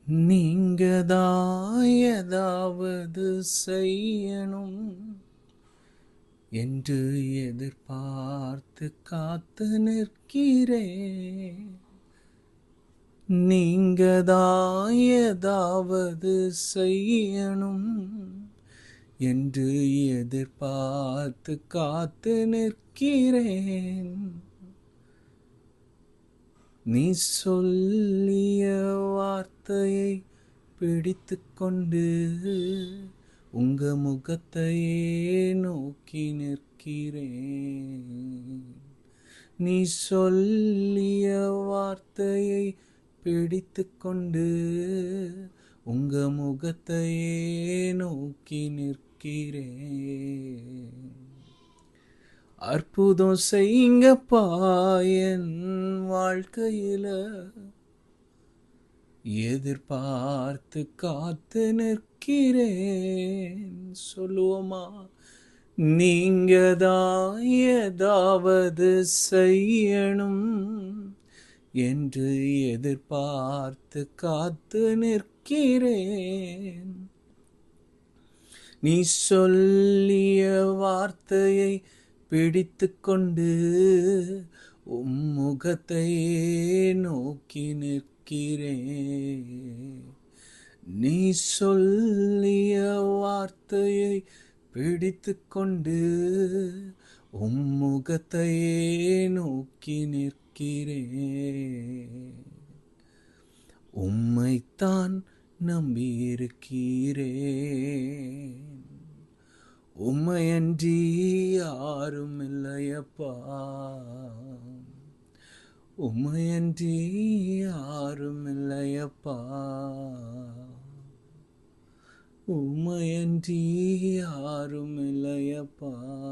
நீங்கதான் ஏதாவது செய்யணும் என்று எதிர்பார்த்து காத்து நிற்கிறேன். நீங்கதான் ஏதாவது செய்யணும் என்று எதிர்பார்த்து காத்து நிற்கிறேன். நீ சொல்லிய வார்த்தையை பிடித்து கொண்டு உங்க முகத்தையே நோக்கி நிற்கிறேன். நீ சொல்லிய வார்த்தையை பிடித்து கொண்டு உங்க முகத்தையே நோக்கி நிற்கிறேன். அற்புதம் செய்யுங்கப்பா என் வாழ்க்கையில, எதிர்பார்த்து காத்து நிற்கிறேன். சொல்லுவோமா? நீங்கதான் ஏதாவது செய்யணும் என்று எதிர்பார்த்து காத்து நிற்கிறேன். நீ சொல்லிய வார்த்தையை பிடித்து கொண்டு உம் முகத்தையே நோக்கி நிற்கிறேன். நீ சொல்லிய வார்த்தையை பிடித்து கொண்டு உம் முகத்தையே நோக்கி நிற்கிறேன். உம்மைத்தான் நம்பியிருக்கிறேன். உம்மையன்றி யாரும் இல்லையப்பா, உம்மையன்றி யாரும் இல்லையப்பா, உம்மையன்றி யாரும் இல்லையப்பா.